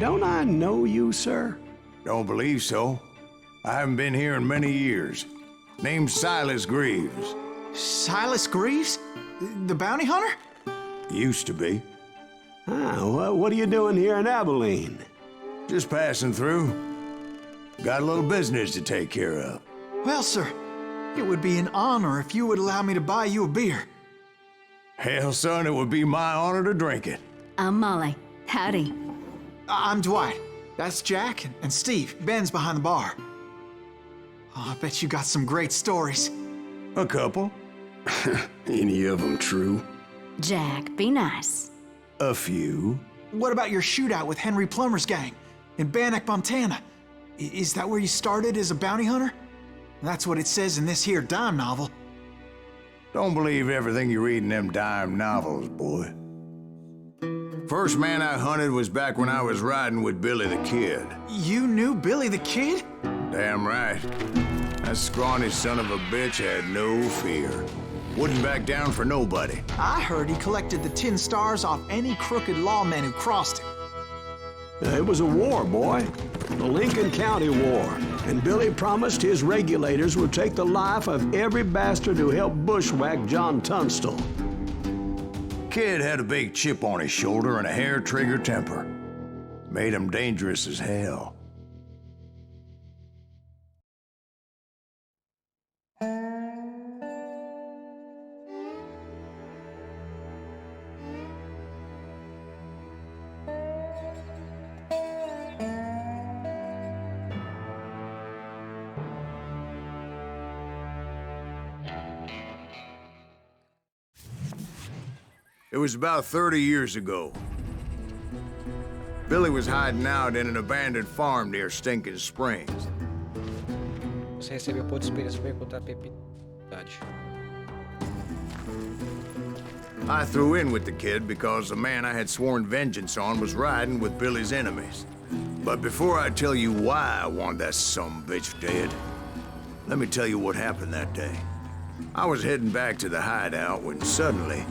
Don't I know you, sir? Don't believe so. I haven't been here in many years. Name's Silas Greaves. Silas Greaves? The bounty hunter? Used to be. What are you doing here in Abilene? Just passing through. Got a little business to take care of. Well, sir, it would be an honor if you would allow me to buy you a beer. Hell, son, it would be my honor to drink it. I'm Molly. Howdy. I'm Dwight. That's Jack and Steve. Ben's behind the bar. Oh, I bet you got some great stories. A couple. Any of them true? Jack, be nice. A few. What about your shootout with Henry Plummer's gang in Bannock, Montana? Is that where you started as a bounty hunter? That's what it says in this here dime novel. Don't believe everything you read in them dime novels, boy. First man I hunted was back when I was riding with Billy the Kid. You knew Billy the Kid? Damn right. That scrawny son of a bitch had no fear. Wouldn't back down for nobody. I heard he collected the 10 stars off any crooked lawman who crossed him. It was a war, boy. The Lincoln County War. And Billy promised his regulators would take the life of every bastard who helped bushwhack John Tunstall. Kid had a big chip on his shoulder and a hair-trigger temper. Made him dangerous as hell. It was about 30 years ago. Billy was hiding out in an abandoned farm near Stinking Springs. Você recebeu pontos de experiência para encontrar pepita. I threw in with the kid because the man I had sworn vengeance on was riding with Billy's enemies. But before I tell you why I want that sumbitch dead, let me tell you what happened that day. I was heading back to the hideout when suddenly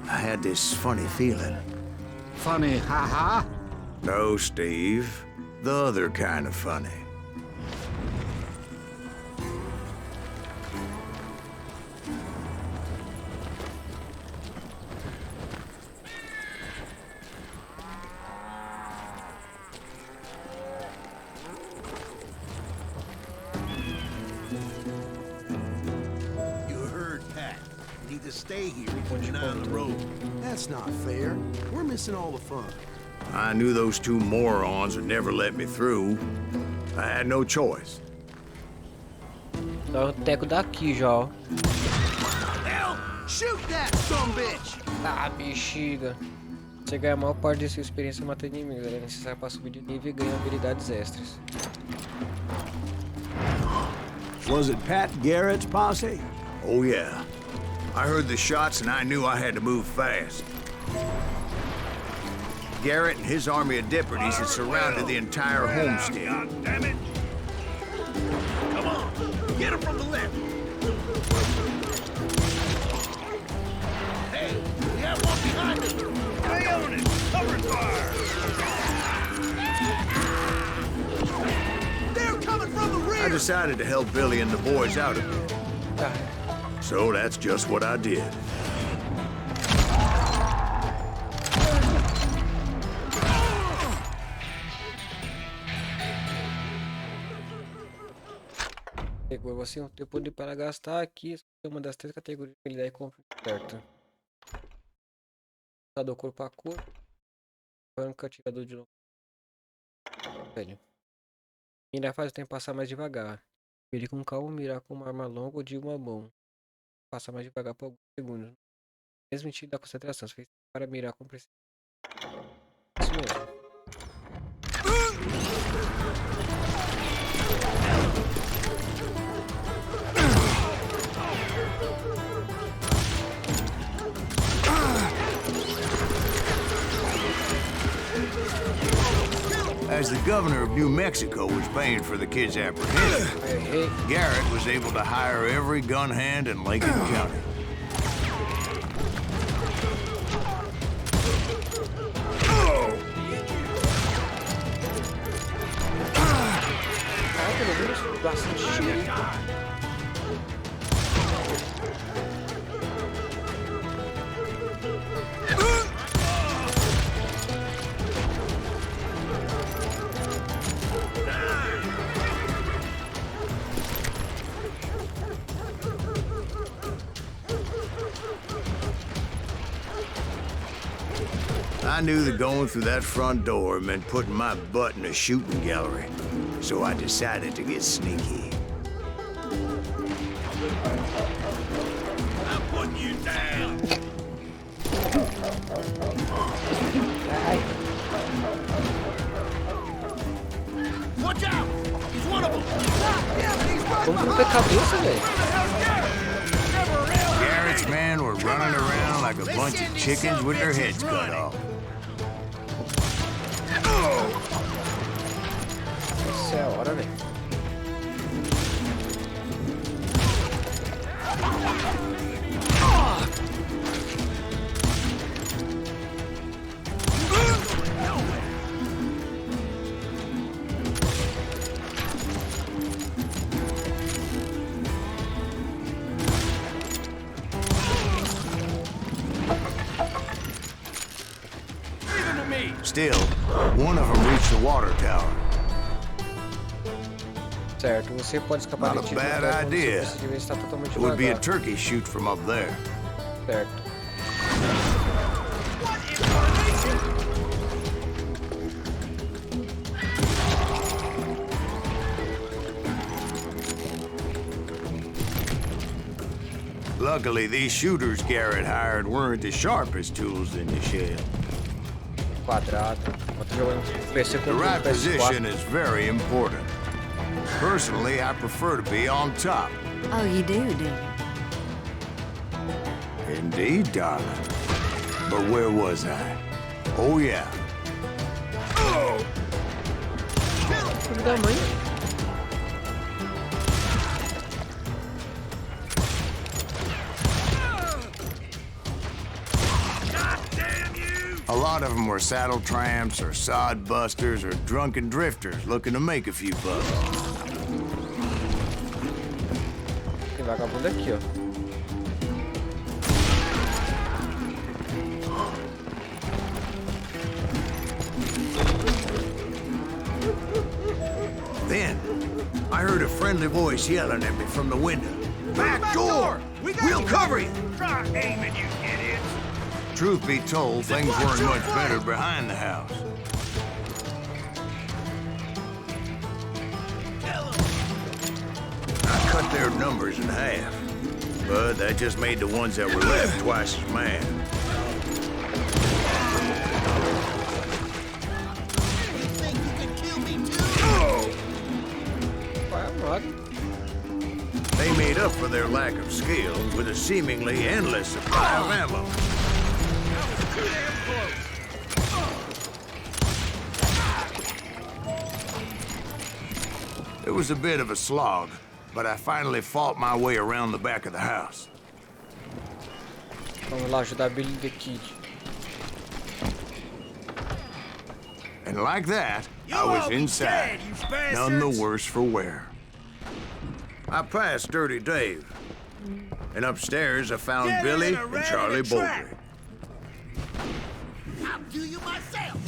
I had this funny feeling. Funny, haha? No, Steve. The other kind of funny. To stay here and on the road. That's not fair. We're missing all the fun. I knew those two morons would never let me through. I had no choice. Dá o teco daqui já, ó. Hell, shoot that sumbitch! Ah, bexiga. Você ganha a maior parte de sua experiência matando inimigos. É necessário para subir de nível e ganhar habilidades extras. Was it Pat Garrett's posse? Oh, yeah. I heard the shots and I knew I had to move fast. Garrett and his army of deputies had surrounded the entire homestead. God damn it! Come on, get him from the left. Hey, we have one behind us. Stay on it. Cover fire. They're coming from the rear. I decided to help Billy and the boys out a bit. So that's just what I did. Pegou você um tempo para gastar aqui. É uma das 3 categorias de habilidade com certo. Computador corpo a corpo. Banco atirador de longo. Velho. Mirar faz o tempo passar mais devagar. Mire com calma, mirar com uma arma longa ou de uma mão. Passa mais devagar por alguns segundos. Mesmo sentido da concentração, você fez para mirar com precisão. Isso mesmo. As the governor of New Mexico was paying for the kid's apprehension, Garrett was able to hire every gun hand in Lincoln County. bastante tiro. I knew that going through that front door meant putting my butt in a shooting gallery, so I decided to get sneaky. I'm putting you down! Watch out! He's one of them! Como ter cabeça, velho? Garrett's men were running around like a bunch of chickens with their heads cut off. Essa é a hora, velho. Still, one of them reached the water tower. Certo, você pode escapar Not de a tiro bad no quando idea. você deve estar totalmente It would be a devagar. turkey shoot from up there. Certo. Luckily, these shooters Garrett hired weren't as sharp as tools in the shed. Quadrado. Eu tô jogando PC The com right position PS4. is very important. Personally, I prefer to be on top. Oh, you do you? Indeed, darling. But where was I? Oh, yeah. Filho da mãe. A lot of them were saddle tramps or sod busters or drunken drifters looking to make a few bucks. Tem vagabundo aqui, ó. Then, I heard a friendly voice yelling at me from the window. Back door! We'll cover you! Try aiming, you idiots! Truth be told, things weren't much better behind the house. I cut their numbers in half, but that just made the ones that were left twice as mad. You think you can kill me too? Vai, amado. They made up for their lack of skill with a seemingly endless supply of ammo. It was a bit of a slog, but I finally fought my way around the back of the house. Vamos lá ajudar Billy the Kid. And like that, I was inside, none the worse for wear. I passed Dirty Dave, and upstairs I found Billy and Charlie Baldry. I'll do you myself!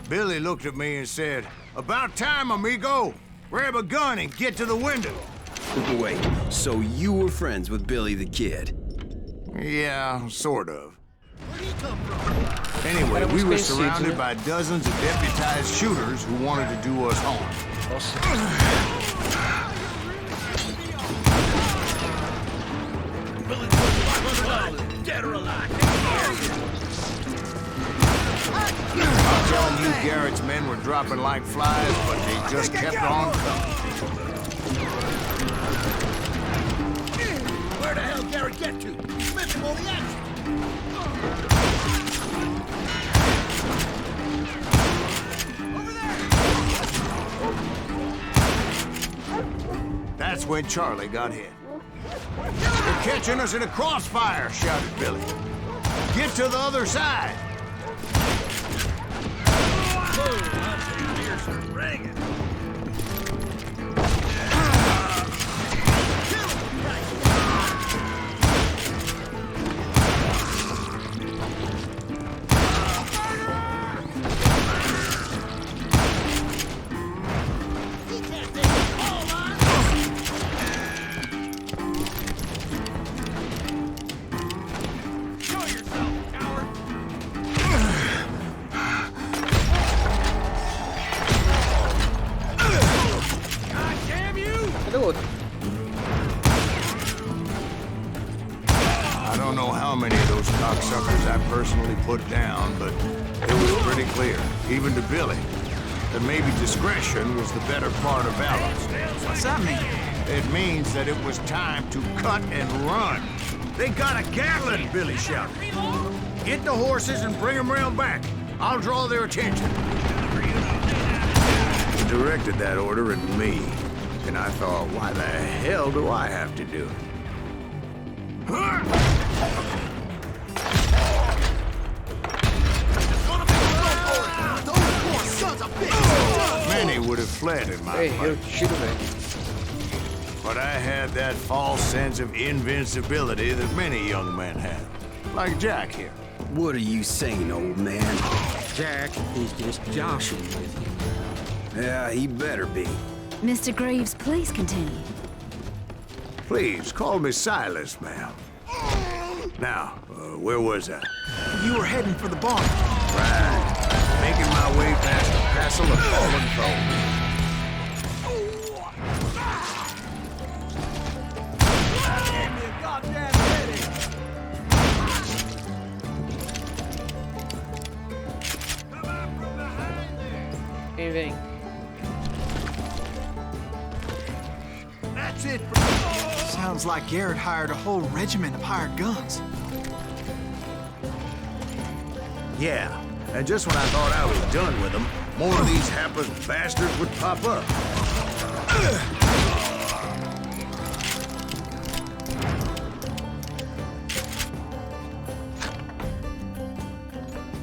Billy looked at me and said, "About time, amigo. Grab a gun and get to the window." Wait, so you were friends with Billy the Kid? Yeah, sort of. Where'd he come from? Anyway, we were Paramos surrounded conhecidos, by dozens of deputized shooters who wanted to do us harm. Nossa. Dead or alive? I'm telling you, Garrett's men were dropping like flies, but they just kept on coming. Where the hell Garrett get to? Smith him all the action! Over there! That's when Charlie got hit. They're catching us in a crossfire, shouted Billy. Get to the other side. Ears are ringing. I don't know how many of those cocksuckers I personally put down, but it was pretty clear, even to Billy, that maybe discretion was the better part of valor. What's that mean? It means that it was time to cut and run. They got a Gatling, Billy shouted. Get the horses and bring them round back. I'll draw their attention. He directed that order at me, and I thought, why the hell do I have to do it? Many would have fled in my place. But I had that false sense of invincibility that many young men have. Like Jack here. What are you saying, old man? Jack is just joshing with you. Yeah, he better be. Mr. Greaves, please continue. Please, call me Silas, ma'am. Now, where was I? You were heading for the barn. Right. Making my way past the castle of fallen foes. Quem vem? That's it. Sounds like Garrett hired a whole regiment of hired guns. Yeah, and just when I thought I was done with them, more of these hapless bastards would pop up.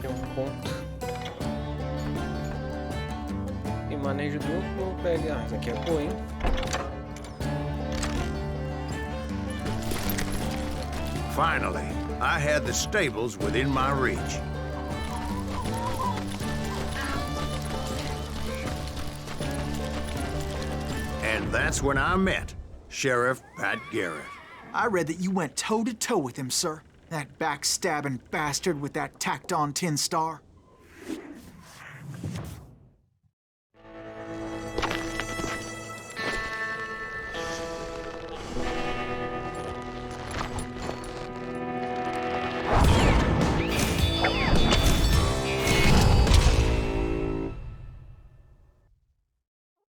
Tem ponto. Tem manejo duplo, pega. Isso aqui é boa, hein? Finally, I had the stables within my reach. And that's when I met Sheriff Pat Garrett. I read that you went toe-to-toe with him, sir. That backstabbing bastard with that tacked-on tin star.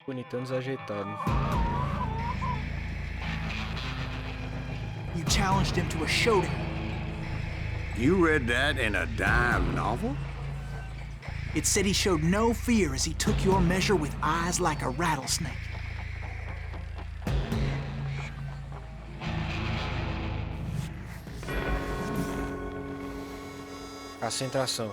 Bonitão desajeitado. You challenged him to a showdown. You read that in a dime novel? It said he showed no fear as he took your measure with eyes like a rattlesnake. Concentração.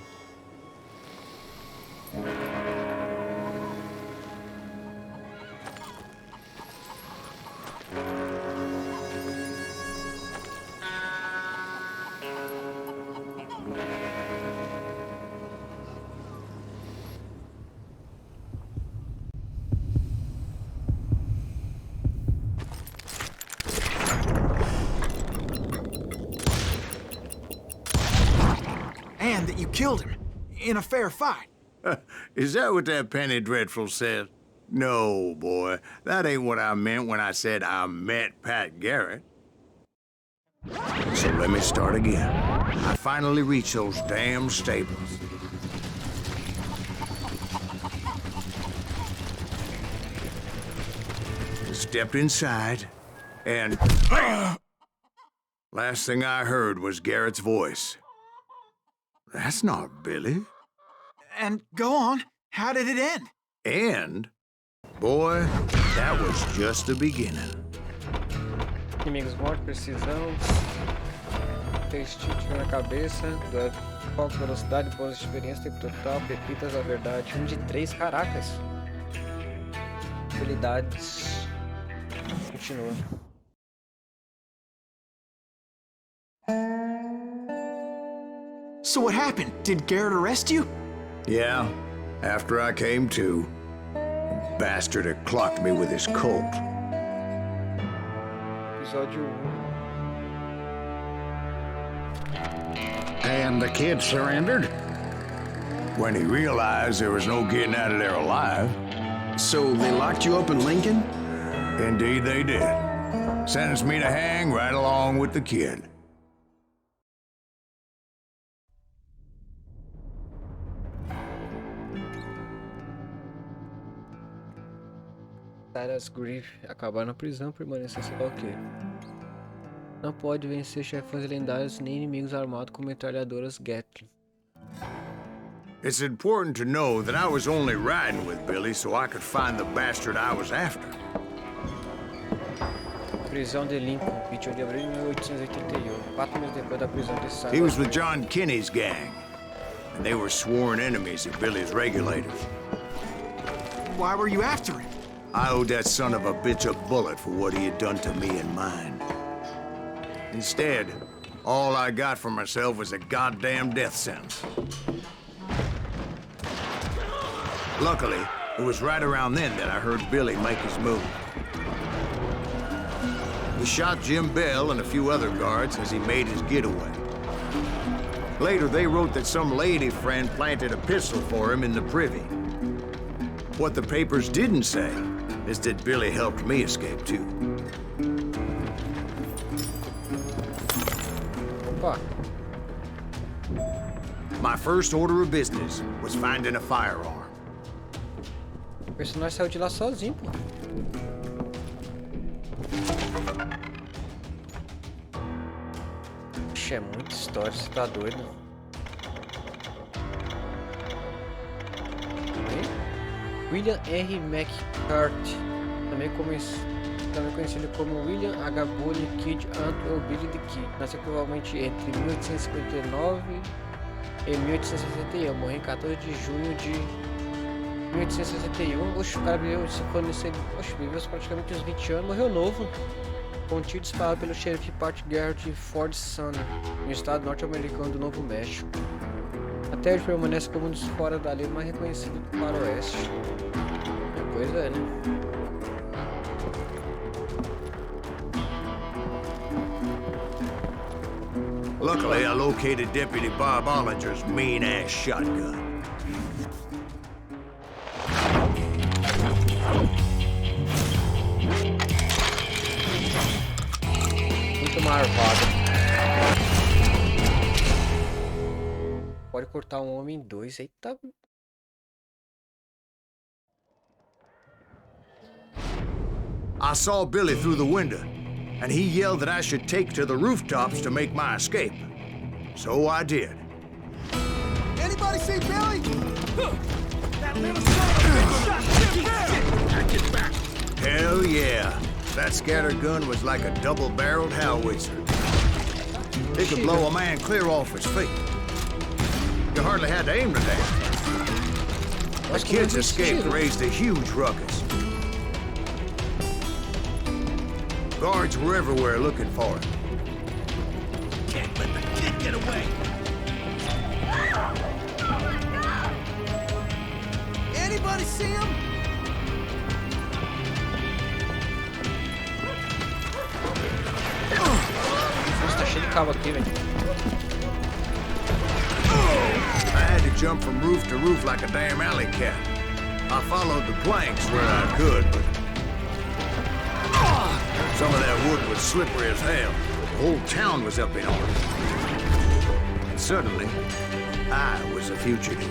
And that you killed him in a fair fight. Is that what that Penny Dreadful said? No, boy. That ain't what I meant when I said I met Pat Garrett. So let me start again. I finally reached those damn stables. Stepped inside, and... Last thing I heard was Garrett's voice. That's not Billy. And go on, how did it end? And, boy, that was just the beginning. Inimigos mortos, precisão. Tiro na cabeça. Foco, velocidade, bônus de experiência, tempo total, pepitas da verdade. 1 de 3, caracas. Habilidades. Continua. So what happened? Did Garrett arrest you? Yeah, after I came to, the bastard had clocked me with his Colt. Episódio 1. And the kid surrendered? When he realized there was no getting out of there alive. So they locked you up in Lincoln? Indeed they did. Sentenced me to hang right along with the kid. Cyrus Grief acabar na prisão, permanecer sei lá o quê. Não pode vencer chefões lendários nem inimigos armados com metralhadoras Gatling. It's important to know that I was only riding with Billy so I could find the bastard I was after. Prisão de Lincoln, 21 de abril de 1881, 4 meses depois da prisão de Cyrus. He was with John Kinney's gang, and they were sworn enemies of Billy's regulators. Why were you after him? I owed that son of a bitch a bullet for what he had done to me and mine. Instead, all I got for myself was a goddamn death sentence. Luckily, it was right around then that I heard Billy make his move. He shot Jim Bell and a few other guards as he made his getaway. Later, they wrote that some lady friend planted a pistol for him in the privy. What the papers didn't say is that Billy helped me escape too. Opa. My first order of business was finding a firearm. O personagem saiu de lá sozinho, pô. Ixi, é muita história, você tá doido. William R. McCarthy, também conhecido como William H. Bully Kidd ou Billy the Kid, nasceu provavelmente entre 1859 e 1861, morreu em 14 de junho de 1861. Oxe, o cara viveu praticamente uns 20 anos, morreu novo, com um tiro disparado pelo xerife Pat Garrett Ford Sumner, no estado norte-americano do Novo México. Até hoje permanece como um dos fora da lei mais reconhecido do faroeste. Pois é, né? Luckily, I located Deputy Bob Ollinger's mean-ass shotgun. Muito marvado. Pode cortar um homem em dois. Eita. I saw Billy through the window, and he yelled that I should take to the rooftops to make my escape. So I did. Anybody see Billy? That little son of a bitch shot Jim Bell! Hell yeah. That scatter gun was like a double-barreled howitzer. It could blow a man clear off his feet. You hardly had to aim the damn. The kids escaped raised a huge ruckus. Guards were everywhere looking for him. Can't let the kid get away! Anybody see him? Nossa, tá cheio de cabo aqui, velho. I had to jump from roof to roof like a damn alley cat. I followed the planks where I could, but some of that wood was slippery as hell. The whole town was up in arms. And suddenly, I was a fugitive.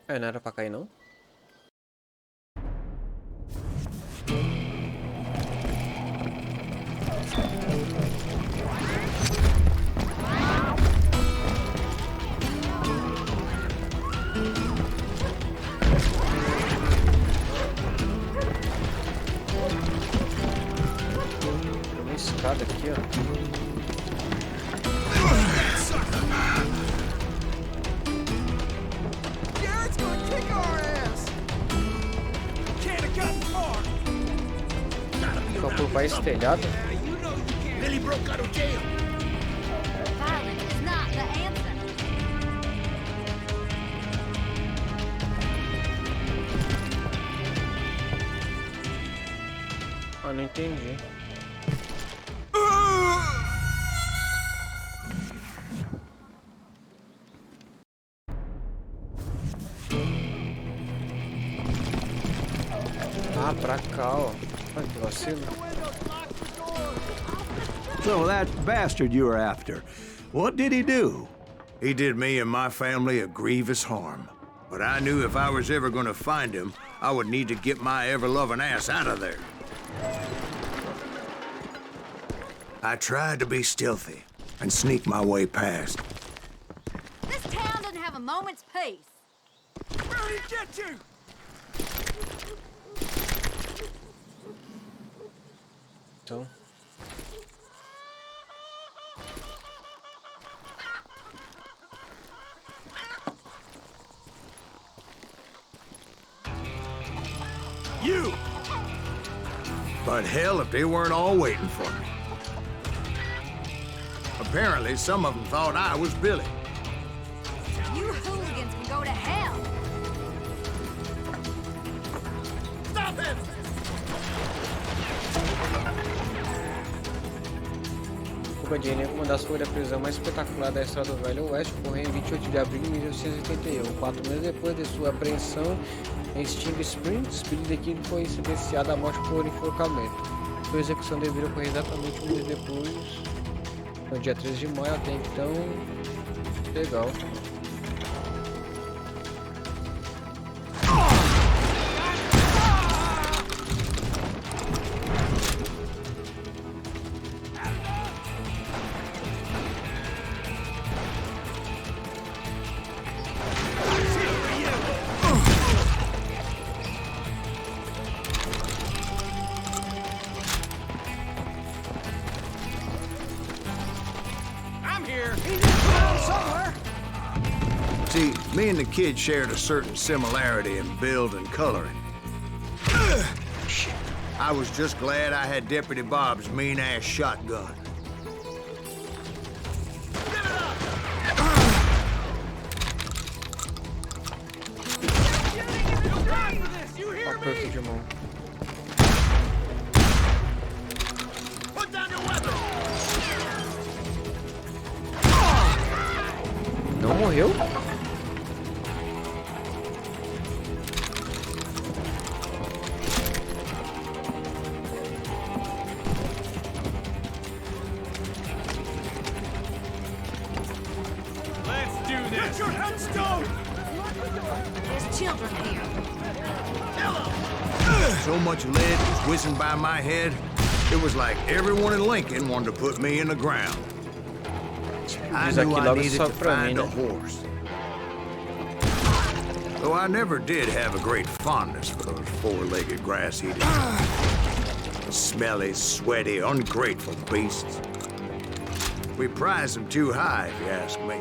É, não era pra cair, não? Pra esse telhado? Billy broke out of jail. Violence is not the answer. Ah, não entendi. Ah, pra cá, ó. Olha que vacilo. So that bastard you were after, what did he do? He did me and my family a grievous harm. But I knew if I was ever gonna find him, I would need to get my ever-loving ass out of there. I tried to be stealthy and sneak my way past. This town doesn't have a moment's peace. Where'd he get you? Então. You! But hell, if they weren't all waiting for me. Apparently, some of them thought I was Billy. You hooligans can go to hell. Stop him! Fuga de Enem, uma das foi da prisão mais espetacular da história do Velho Oeste, ocorreu em 28 de abril de 1881. 4 meses depois de sua apreensão em Sting Springs, Billy the Kid foi sentenciado à morte por enforcamento. Sua execução deveria ocorrer exatamente um mês depois, no dia 13 de maio. Até então, legal. See, me and the kid shared a certain similarity in build and coloring. I was just glad I had Deputy Bob's mean-ass shotgun. Aperto de mão. Put down your weapon! Não morreu? Let's do this! Get your headstone! There's children here. So much lead was whizzing by my head, it was like everyone in Lincoln wanted to put me in the ground. I Diz knew aqui I logo needed só to pra mim, find a né? horse. Though I never did have a great fondness for those four-legged grass-eating, smelly, sweaty, ungrateful beasts. We prize them too high, if you ask me.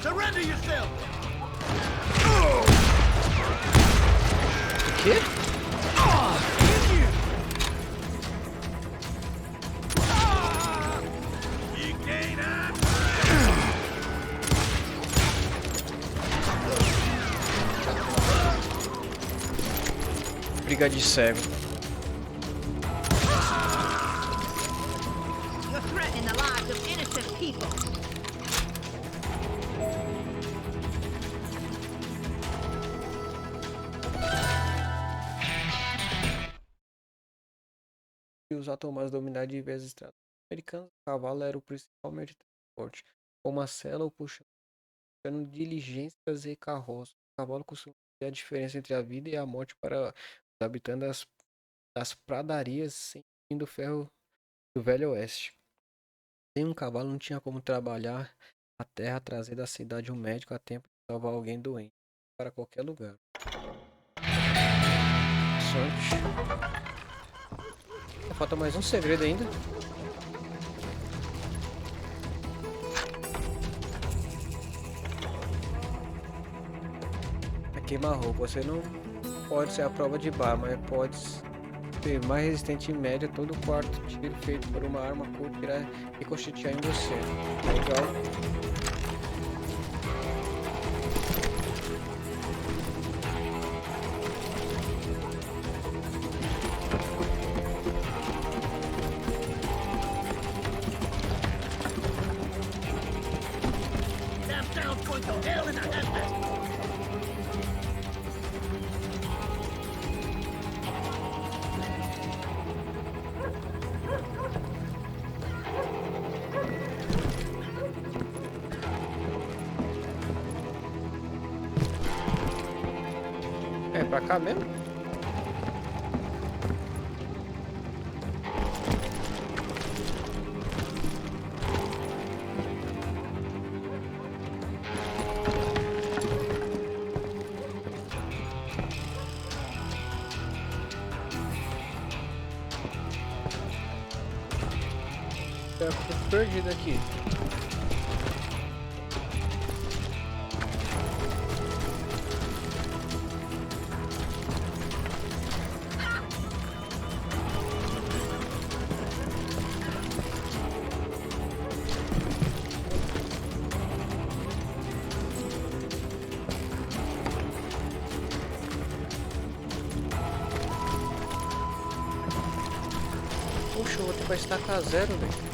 Surrender yourself! Que? Briga de cego. You're threatening the lives of innocent people. E os otomanos dominaram diversas estradas americanas. O cavalo era o principal meio de transporte, com uma sela ou puxando diligências e carroças. O cavalo costuma ser a diferença entre a vida e a morte para os habitantes das pradarias sem fim do ferro do Velho Oeste. Sem um cavalo não tinha como trabalhar a terra, trazer da cidade um médico a tempo de salvar alguém doente para qualquer lugar. Sorte. Falta mais um segredo ainda. queima-roupa. Você não pode ser a prova de bala, mas pode ser mais resistente em média. Todo quarto tiro feito por uma arma curta irá ricochetear em você. Legal. É pra cá mesmo? Eu fico perdido aqui. Puxa, eu vou ter que estacar zero, velho.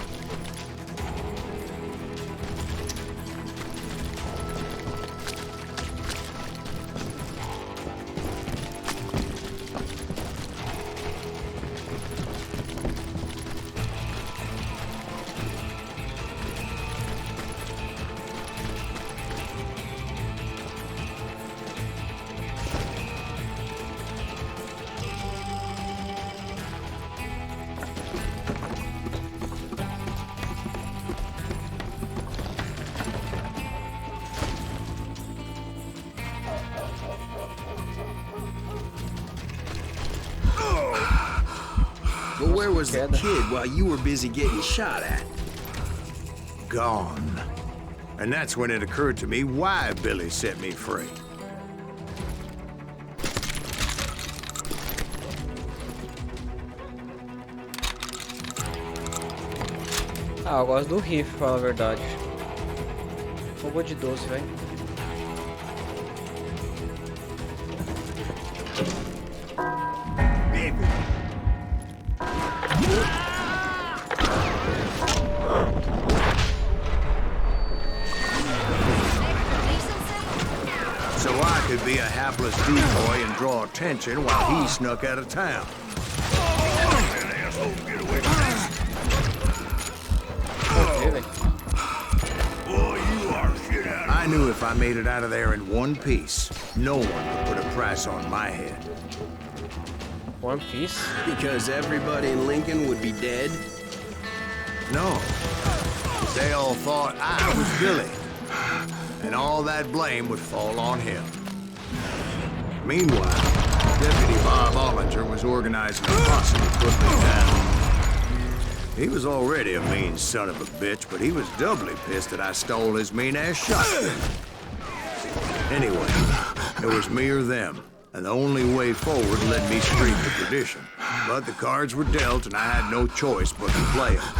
But where was the kid while you were busy getting shot at? Gone. And that's when it occurred to me why Billy set me free. Ah, eu gosto do rifle, pra falar a verdade. Fogo de 12, velho. So I could be a hapless decoy and draw attention while he snuck out of town. I knew if I made it out of there in one piece, no one would put a price on my head. One Piece? Because everybody in Lincoln would be dead? No. They all thought I was Billy, and all that blame would fall on him. Meanwhile, Deputy Bob Ollinger was organizing a posse to put me down. He was already a mean son of a bitch, but he was doubly pissed that I stole his mean-ass shotgun. Anyway, it was me or them, and the only way forward led me straight to perdition. But the cards were dealt, and I had no choice but to play them.